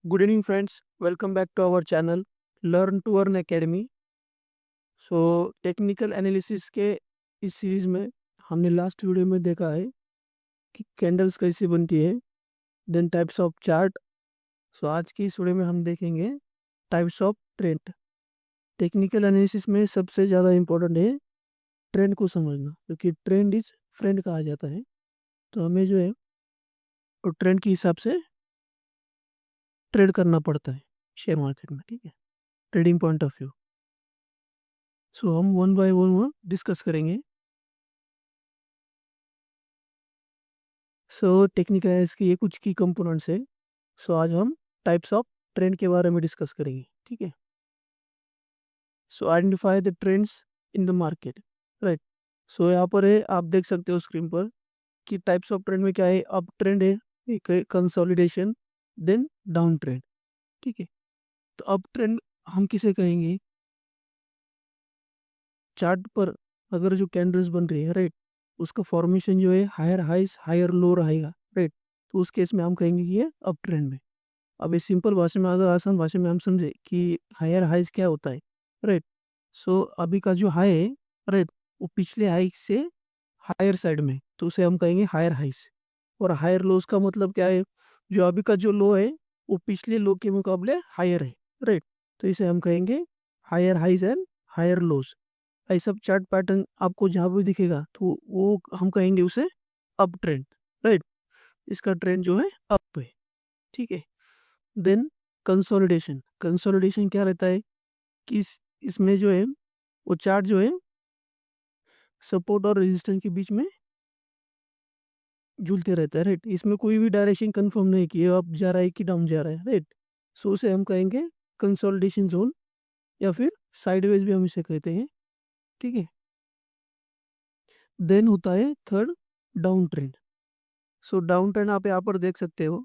Good evening, friends. Welcome back to our channel Learn to Earn Academy. Technical analysis के इस series में हमने last video में देखा है कि कैंडल्स कैसी बनती है, देन टाइप्स ऑफ चार्ट। आज की इस वीडियो में हम देखेंगे types of trend. Technical analysis में सबसे ज़्यादा इम्पोर्टेंट है ट्रेंड को समझना, क्योंकि ट्रेंड इज फ्रेंड कहा जाता है। तो हमें जो है वो ट्रेंड के हिसाब से ट्रेड करना पड़ता है शेयर मार्केट में, ठीक है, ट्रेडिंग पॉइंट ऑफ व्यू। हम वन बाय वन डिस्कस करेंगे। टेक्निकल एनालिसिस के ये कुछ की कंपोनेंट्स है। आज हम टाइप्स ऑफ ट्रेंड के बारे में डिस्कस करेंगे, ठीक है। Identify the trends in the market, right. यहाँ पर है, आप देख सकते हो स्क्रीन पर कि टाइप्स ऑफ ट्रेंड में क्या है। अप ट्रेंड है, एक है कंसोलिडेशन, देन डाउन ट्रेंड, ठीक है। तो अप ट्रेंड हम किसे कहेंगे? चार्ट पर अगर जो कैंडल्स बन रही है, राइट, उसका फॉर्मेशन जो है हायर हाइस हायर लो रहेगा, राइट। तो उस केस में हम कहेंगे कि ये अप ट्रेंड में। अब इस सिंपल भाषा में, अगर आसान भाषा में हम समझे कि हायर हाइज क्या होता है, राइट। अभी का जो हाई है, राइट, वो पिछले हाई से हायर साइड में, तो उसे हम कहेंगे हायर हाइज। और हायर लोज का मतलब क्या है? जो अभी का जो लो है वो पिछले लो के मुकाबले हायर है, राइट। तो इसे हम कहेंगे higher highs and higher lows. ऐसा चार्ट पैटर्न आपको जहाँ भी दिखेगा तो वो हम कहेंगे उसे अप ट्रेंड, राइट। इसका ट्रेंड जो है अप है, ठीक है। Then consolidation. कंसोलिडेशन क्या रहता है कि इसमें जो है वो चार्ट जो है सपोर्ट और रेजिस्टेंस के बीच में झूलते रहता है, राइट। इसमें कोई भी डायरेक्शन कंफर्म नहीं कि ये अप जा रहा है कि डाउन जा रहा है, राइट। उसे हम कहेंगे कंसोलिडेशन जोन, या फिर साइडवेज भी हम इसे कहते हैं, ठीक है। देन होता है third, down trend. Down trend आप यहाँ पर देख सकते हो।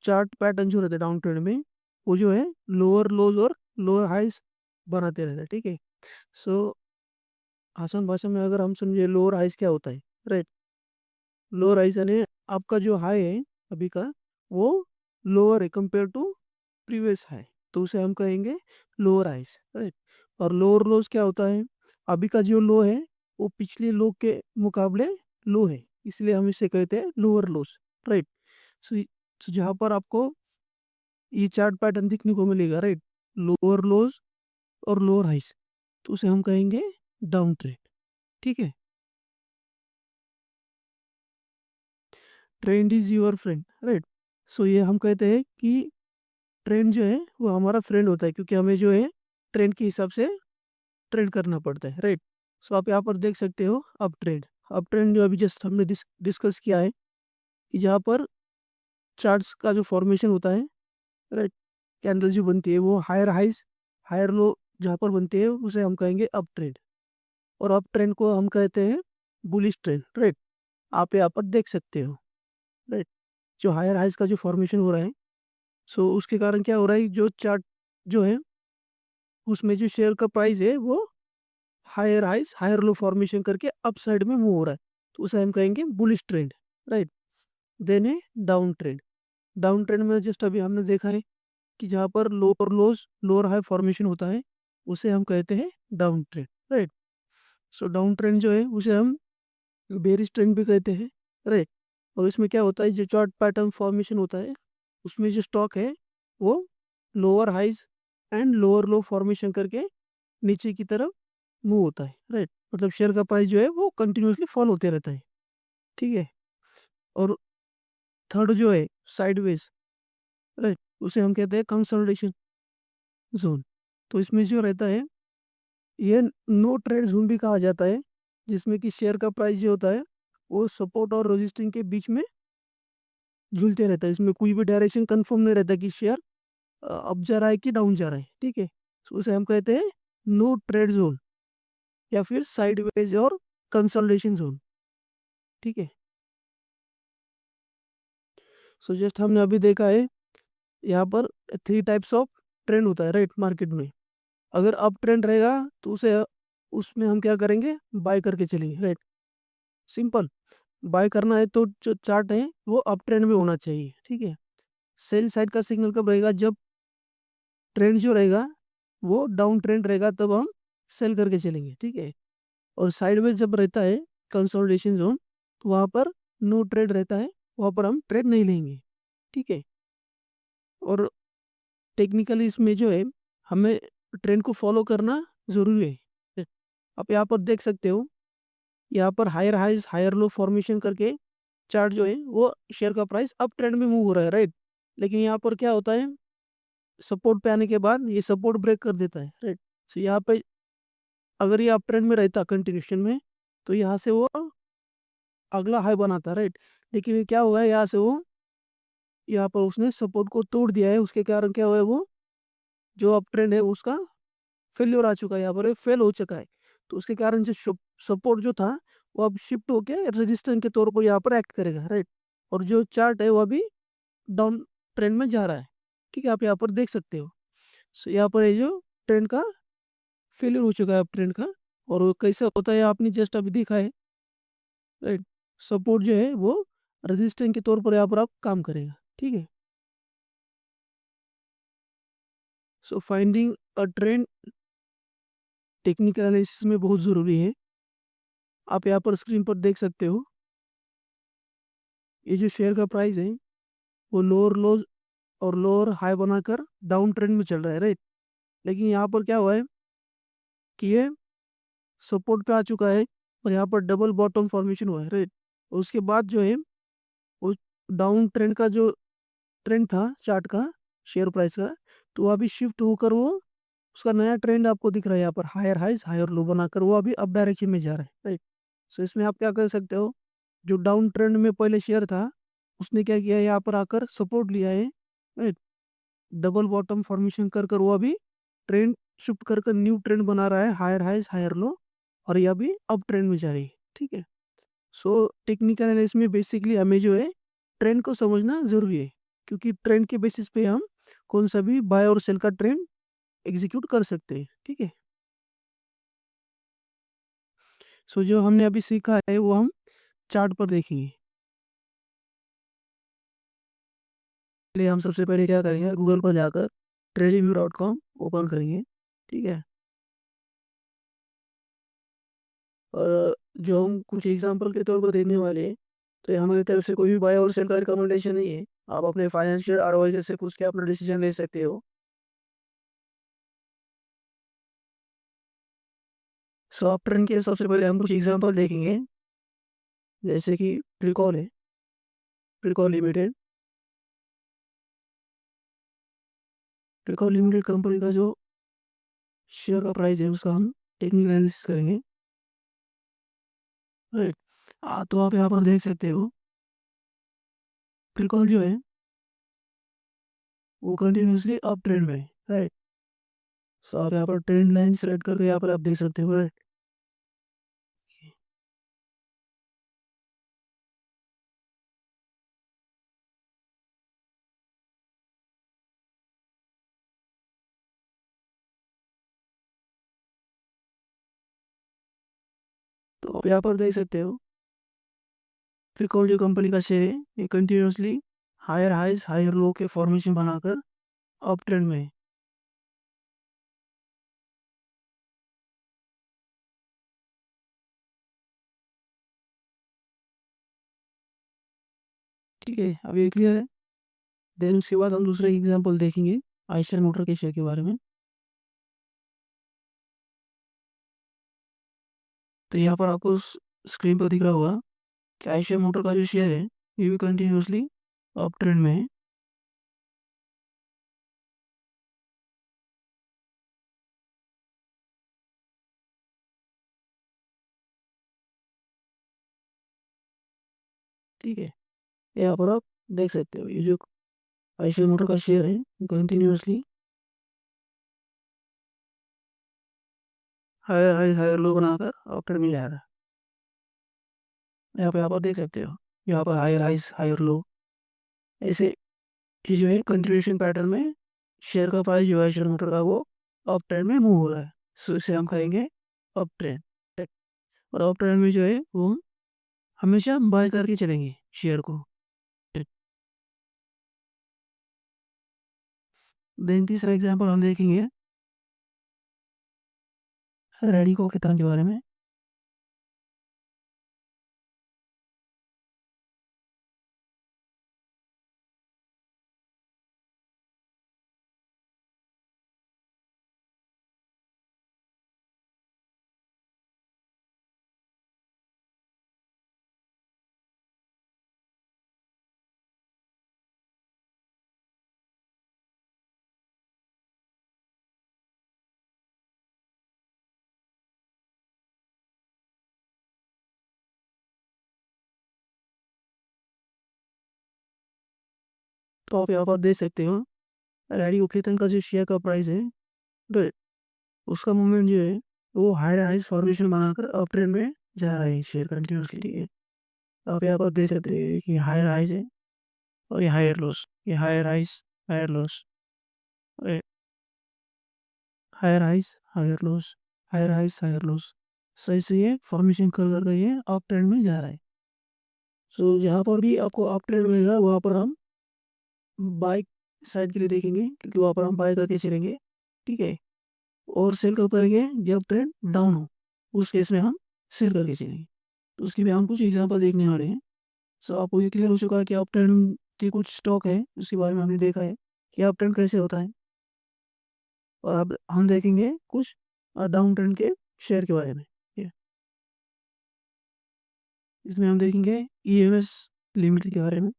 चार्ट पैटर्न जो रहता है डाउन ट्रेंड में, वो जो है लोअर लोज और लोअर हाइस बनाते रहता है, ठीक है। सो आसान भाषा में अगर हम समझे लोअर हाइस क्या होता है, राइट। लोअर हाइस यानी आपका जो हाई है अभी का, वो लोअर है कंपेयर टू प्रीवियस हाई, तो उसे हम कहेंगे लोअर हाइस, राइट। और लोअर लोज क्या होता है? अभी का जो लो है वो पिछले लो के मुकाबले लो है, इसलिए हम इसे कहते हैं लोअर लोज, राइट। सो जहाँ पर आपको ये चार्ट पैटर्न दिखने को मिलेगा, राइट, लोअर लोज और लोअर हाइस, तो उसे हम कहेंगे डाउन ट्रेंड, ठीक है। Trend is your friend, right. ये हम कहते हैं कि ट्रेंड जो है वो हमारा फ्रेंड होता है, क्योंकि हमें जो है ट्रेंड के हिसाब से ट्रेड करना पड़ता है, राइट। आप यहाँ पर देख सकते हो अप ट्रेंड। अप ट्रेंड जो अभी जस्ट हमने डिस्कस किया है कि जहाँ पर चार्ट्स का जो फॉर्मेशन होता है, राइट, कैंडल जो बनती है वो हायर हाइस हायर लो जहाँ पर बनती है उसे हम कहेंगे अप ट्रेंड। और अप ट्रेंड को हम कहते हैं बुलिश ट्रेंड, राइट। आप यहाँ पर देख सकते हो, राइट, जो हायर हाइस का जो फॉर्मेशन हो रहा है। उसके कारण क्या हो रहा है, जो चार्ट जो है उसमें जो शेयर का प्राइस है वो हायर हाइस हायर लो फॉर्मेशन करके अप साइड में मूव हो रहा है, तो उसे हम कहेंगे बुलिश ट्रेंड, राइट। देन है डाउन ट्रेंड। डाउन ट्रेंड में जस्ट अभी हमने देखा है कि जहाँ पर लोअर लोज लोअर हाई फॉर्मेशन होता है उसे हम कहते हैं down trend, right. Down trend जो है उसे हम बेरिश ट्रेंड भी कहते हैं, राइट। और इसमें क्या होता है, जो चार्ट पैटर्न फॉर्मेशन होता है उसमें जो स्टॉक है वो lower highs and lower low formation करके नीचे की तरफ मूव होता है, राइट। मतलब शेयर का प्राइस जो है वो कंटिन्यूसली फॉल होते रहता है, ठीक है। और थर्ड जो है साइडवेज, राइट, उसे हम कहते हैं कंसोलिडेशन जोन। तो इसमें जो रहता है ये नो ट्रेड जोन भी कहा जाता है, जिसमें कि शेयर का प्राइस जो होता है वो सपोर्ट और रेजिस्टेंस के बीच में झूलते रहता है। इसमें कोई भी डायरेक्शन कंफर्म नहीं रहता कि शेयर अप जा रहा है कि डाउन जा रहा है, ठीक है। उसे हम कहते हैं नो ट्रेड जोन, या फिर साइडवेज और कंसोलिडेशन जोन, ठीक है। जस्ट हमने अभी देखा है यहाँ पर थ्री टाइप्स ऑफ ट्रेंड होता है, राइट, मार्केट में। अगर अप ट्रेंड रहेगा तो उसे उसमें हम क्या करेंगे, बाय करके चलेंगे, राइट। सिंपल, बाय करना है तो जो चार्ट है वो अप ट्रेंड में होना चाहिए, ठीक है। सेल साइड का सिग्नल कब रहेगा, जब ट्रेंड जो रहेगा वो डाउन ट्रेंड रहेगा तब हम सेल करके चलेंगे, ठीक है। और साइडवेज जब रहता है कंसोलिडेशन जोन, तो वहाँ पर नो ट्रेड रहता है, वहाँ पर हम ट्रेड नहीं लेंगे, ठीक है। और टेक्निकली इसमें जो है हमें ट्रेंड को फॉलो करना ज़रूरी है। आप यहाँ पर देख सकते हो, यहाँ पर higher highs higher low formation करके चार्ट जो है वो शेयर का प्राइस अप ट्रेंड में मूव हो रहा है, राइट। लेकिन यहाँ पर क्या होता है, सपोर्ट पे आने के बाद ये सपोर्ट ब्रेक कर देता है, राइट। सो यहाँ पे अगर ये अप ट्रेंड में रहता कंटिन्यूशन में, तो यहाँ से वो अगला हाई बनाता, राइट। लेकिन ये क्या हुआ है, यहाँ से वो यहाँ पर उसने सपोर्ट को तोड़ दिया है, उसके कारण क्या हुआ है, वो जो अप ट्रेंड है उसका फेल्योर आ चुका है, यहाँ पर फेल हो चुका है। तो उसके कारण जो सपोर्ट जो था वो अब शिफ्ट होके रेजिस्टेंस के तौर पर यहाँ पर एक्ट करेगा, राइट। और जो चार्ट है वो अभी डाउन ट्रेंड में जा रहा है, ठीक है, आप यहाँ पर देख सकते हो। सो यहाँ पर ये जो ट्रेंड का फेलियर हो चुका है अप ट्रेंड का, और वो कैसे होता है आपने जस्ट अभी देखा है, राइट। सपोर्ट जो है वो रेजिस्टेंस के तौर पर यहाँ पर आप काम करेगा, ठीक है। So finding a trend technical analysis में बहुत ज़रूरी है। आप यहाँ पर स्क्रीन पर देख सकते हो, ये जो शेयर का प्राइस है वो लोअर लो और लोअर हाई बनाकर डाउन ट्रेंड में चल रहा है, राइट। लेकिन यहाँ पर क्या हुआ है कि ये सपोर्ट पे आ चुका है और यहाँ पर डबल बॉटम फॉर्मेशन हुआ है, राइट। उसके बाद जो है वो डाउन ट्रेंड का जो ट्रेंड था चार्ट का, शेयर प्राइस का, तो वो अभी शिफ्ट होकर वो उसका नया ट्रेंड आपको दिख रहा है, यहाँ पर हायर हाइज हायर लो बनाकर वो अभी अप डायरेक्शन में जा रहा है, राइट। सो इसमें आप क्या कर सकते हो, जो डाउन ट्रेंड में पहले शेयर था उसने क्या किया, यहाँ पर आकर सपोर्ट लिया है, राइट। डबल बॉटम फॉर्मेशन कर कर वो अभी ट्रेंड शिफ्ट कर कर न्यू ट्रेंड बना रहा है, हायर हाइज हायर लो, और ये अभी अप ट्रेंड में जा रही है, ठीक है। सो टेक्निकल एनालिसिस में बेसिकली हमें जो है ट्रेंड को समझना ज़रूरी है, क्योंकि ट्रेंड के बेसिस पे हम कौन सा भी बाय और सेल का ट्रेंड एग्जीक्यूट कर सकते हैं, ठीक है। सो जो हमने अभी सीखा है वो हम चार्ट पर देखेंगे। पहले हम सबसे पहले क्या करेंगे, गूगल पर जाकर tradingview.com ओपन करेंगे, ठीक है। और जो हम कुछ एग्जांपल के तौर पर देखने वाले हैं, तो ये हमारी तरफ से कोई भी बाय और सेल का रिकमेंडेशन नहीं है। आप अपने फाइनेंशियल एडवाइजर से पूछ के अपना डिसीजन ले सकते हो। सो आप ट्रेंड के सबसे पहले हम कुछ एग्जांपल देखेंगे, जैसे कि ट्रिकॉल है, ट्रिकॉल लिमिटेड। ट्रिकॉल लिमिटेड कंपनी का जो शेयर का प्राइस है उसका हम टेक्निकल एनालिसिस करेंगे, राइट। तो आप यहाँ पर देख सकते हो ट्रिकॉल जो है वो कंटिन्यूसली अप ट्रेंड में है, राइट। सो आप यहाँ पर ट्रेंड लाइन सेलेक्ट करके यहाँ पर आप देख सकते हो, राइट। तो आप यहाँ पर देख सकते हो ट्रिकॉल जो कंपनी का शेयर है ये continuously higher highs higher low के फॉर्मेशन बनाकर अप ट्रेंड में है। ठीक है, अब ये क्लियर है। देन उसके बाद हम दूसरा एग्जांपल देखेंगे आयशर मोटर के शेयर के बारे में। तो यहाँ पर आपको स्क्रीन पर दिख रहा होगा कि आयशर मोटर का जो शेयर है ये भी कंटिन्यूसली अप ट्रेंड में है। ठीक है, यहाँ पर आप देख सकते हो ये जो आयशर मोटर का शेयर है continuously higher highs higher low बनाकर अप ट्रेंड में जा रहा है। यहाँ पे आप देख सकते हो, यहाँ पर हायर हाइज हायर लो ऐसे ये जो है कंटिन्यूशन पैटर्न में शेयर का प्राइस जो है शेयर मोटर का वो अप ट्रेंड में मूव हो रहा है। सो इसे हम कहेंगे अप ट्रेंड। और अप ट्रेंड में जो है वो हमेशा बाय करके चलेंगे शेयर को। देन तीसरा एग्जांपल हम देखेंगे रैडिको खेतान के बारे में। तो आप यहाँ पर देख सकते हो रैडिको खेतान का जो शेयर का प्राइस है, राइट, उसका मूवमेंट जो है वो हायर हाइज फॉर्मेशन बनाकर अप ट्रेंड में जा रहा है शेयर कंटिन्यूसली। ठीक है, आप यहाँ पर देख सकते हैं कि हायर हाइज है और ये हायर लॉस, ये higher highs higher lows, higher highs higher lows, higher highs higher lows, सही से ये फॉर्मेशन कर कर ये अप ट्रेंड में जा रहा है। सो जहाँ पर भी आपको अप ट्रेंड मिलेगा वहाँ पर हम बाय साइड के लिए देखेंगे, क्योंकि वहाँ पर हम बाय करके चलेंगे। ठीक है, और सेल कब करेंगे, जब ट्रेंड डाउन हो, उस केस में हम सेल करके चलेंगे। तो उसकी भी हम कुछ एग्जांपल देखने वाले हैं। सो आपको ये क्लियर हो चुका है कि अप ट्रेंड के कुछ स्टॉक है, उसके बारे में हमने देखा है कि अप ट्रेंड कैसे होता है। और अब हम देखेंगे कुछ डाउन ट्रेंड के शेयर के बारे में। ठीक है, इसमें हम देखेंगे ईएमएस लिमिटेड के बारे में।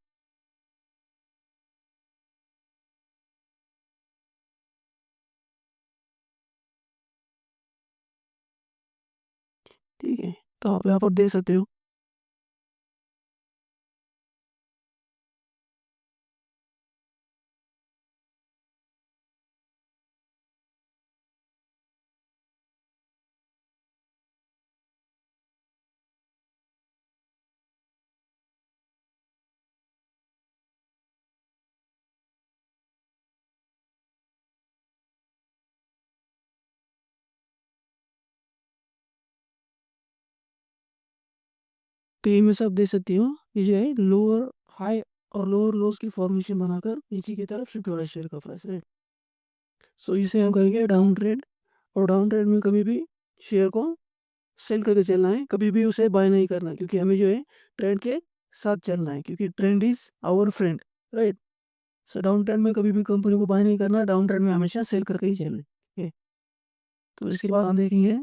ठीक है, तो आप यहाँ पर देख सकते हो तो ये में सब देख सकती हो, ये जो है लोअर हाई और लोअर लोस की फॉर्मेशन बनाकर नीचे की तरफ शिफ्ट हो रहा है शेयर का प्राइस, राइट। सो इसे हम कहेंगे डाउन ट्रेंड। और डाउन ट्रेंड में कभी भी शेयर को सेल करके चलना है, कभी भी उसे बाय नहीं करना है, क्योंकि हमें जो है ट्रेंड के साथ चलना है, क्योंकि trend is our friend, right. So down trend में कभी भी कंपनी को बाय नहीं करना, डाउन ट्रेंड में हमेशा सेल करके ही चलना है। ठीक है, तो इसके बाद हम देखेंगे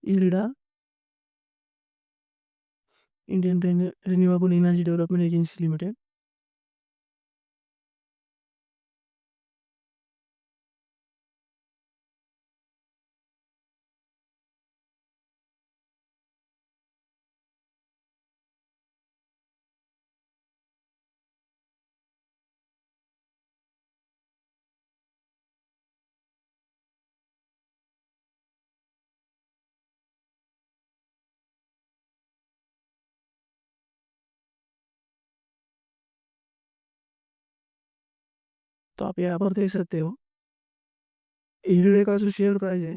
IREDA, Indian Renewable Energy Development Agency Limited. तो आप यहाँ पर देख सकते हो इरिडा का जो शेयर प्राइस है,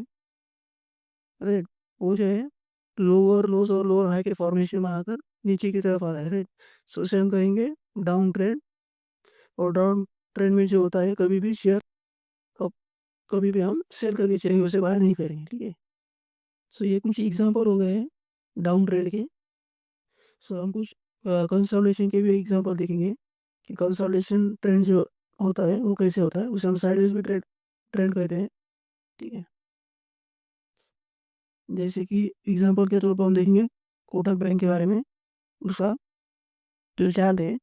राइट, वो जो है लोअर लोस और लोअर हाई के फॉर्मेशन बनाकर नीचे की तरफ आ रहा है, राइट। सो इसे हम कहेंगे डाउन ट्रेंड। और डाउन ट्रेंड में जो होता है कभी भी शेयर कब कभी भी हम सेल करके चलेंगे, उसे बाय नहीं करेंगे। ठीक है, सो ये कुछ एग्जांपल हो गए हैं डाउन ट्रेंड के। सो हम कुछ कंसोलिडेशन के भी एग्जांपल देखेंगे कि कंसोलिडेशन ट्रेंड जो होता है वो कैसे होता है, उसे हम साइडवेज भी ट्रेंड ट्रेंड कहते हैं। ठीक है, जैसे कि एग्जांपल के तौर पर हम देखेंगे कोटक बैंक के बारे में। उसका जो चार्ट है,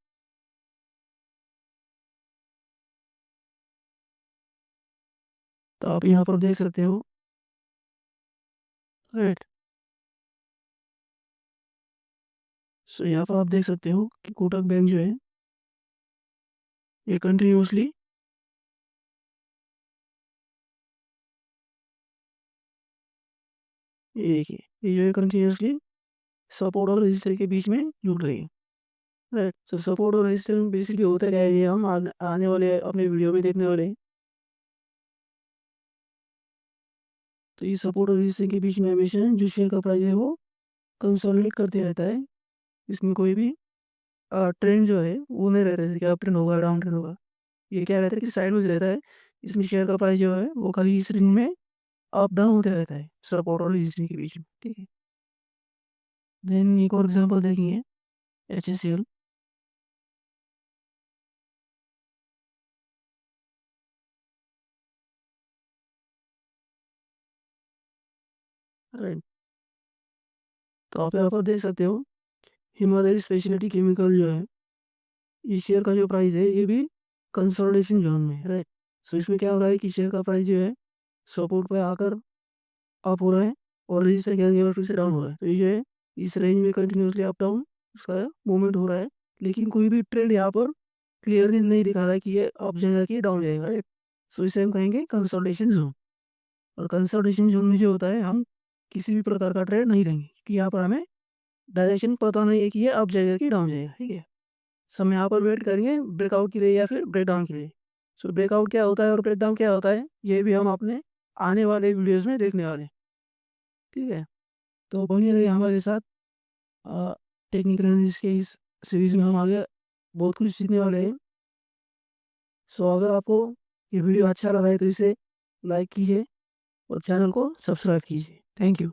तो आप यहाँ पर देख सकते हो, राइट। सो यहाँ पर आप देख सकते हो कि कोटक बैंक जो है ये कंटिन्यूसली ये देखिए, ये जो है कंटिन्यूसली सपोर्ट और रेजिस्टर के बीच में जुड़ रही है, राइट। तो सपोर्ट और रेजिस्टर में बेसिकली होता क्या है, ये हम आने वाले अपने वीडियो में देखने वाले हैं। तो ये सपोर्ट और रेजिस्टर के बीच में हमेशा जो शेयर का प्राइस है वो कंसोलिडेट करते रहता है, इसमें कोई भी ट्रेंड जो है वो नहीं रहता है कि अप ट्रेंड होगा, डाउन ट्रेंड होगा। ये क्या रहता है कि साइडवेज रहता है। इसमें शेयर का प्राइस जो है वो खाली इस रेंज में अप डाउन होते रहता है, सपोर्ट और रेजिस्टेंस के बीच में, ठीक है। देन एक और एग्जांपल देखेंगे, एचएसएल। राइट, तो आप यहाँ पर देख सकते हो हिमालय स्पेशलिटी केमिकल जो है, इस शेयर का जो प्राइस है ये भी कंसोलिडेशन जोन में है, राइट। सो इसमें क्या हो रहा है कि शेयर का प्राइस जो है सपोर्ट पे आकर अप हो रहा है और रजिस्टर के आगे फिर से डाउन हो रहा है। तो ये जो है इस रेंज में कंटिन्यूसली अप डाउन उसका मूवमेंट हो रहा है, लेकिन कोई भी ट्रेंड यहाँ पर क्लियरली नहीं दिखा रहा है कि ये अप जाएगा कि डाउन जाएगा, राइट। सो इसे हम कहेंगे कंसोलिडेशन जोन। और कंसोलिडेशन जोन में जो होता है हम किसी भी प्रकार का ट्रेड नहीं लेंगे कि यहाँ पर हमें डायरेक्शन पता नहीं है कि ये अप जाएगा कि डाउन जाएगा, ठीक है। सो हम यहाँ पर वेट करेंगे ब्रेकआउट के लिए या फिर ब्रेक डाउन के लिए। सो ब्रेकआउट क्या होता है और ब्रेक डाउन क्या होता है ये भी हम अपने आने वाले वीडियोज़ में देखने वाले हैं, ठीक है। तो बने रहिए हमारे साथ। टेक्निकल एनालिसिस के इस सीरीज़ में हम आगे बहुत कुछ सीखने वाले हैं। सो अगर आपको ये वीडियो अच्छा लगा है तो इसे लाइक कीजिए और चैनल को सब्सक्राइब कीजिए। Thank you.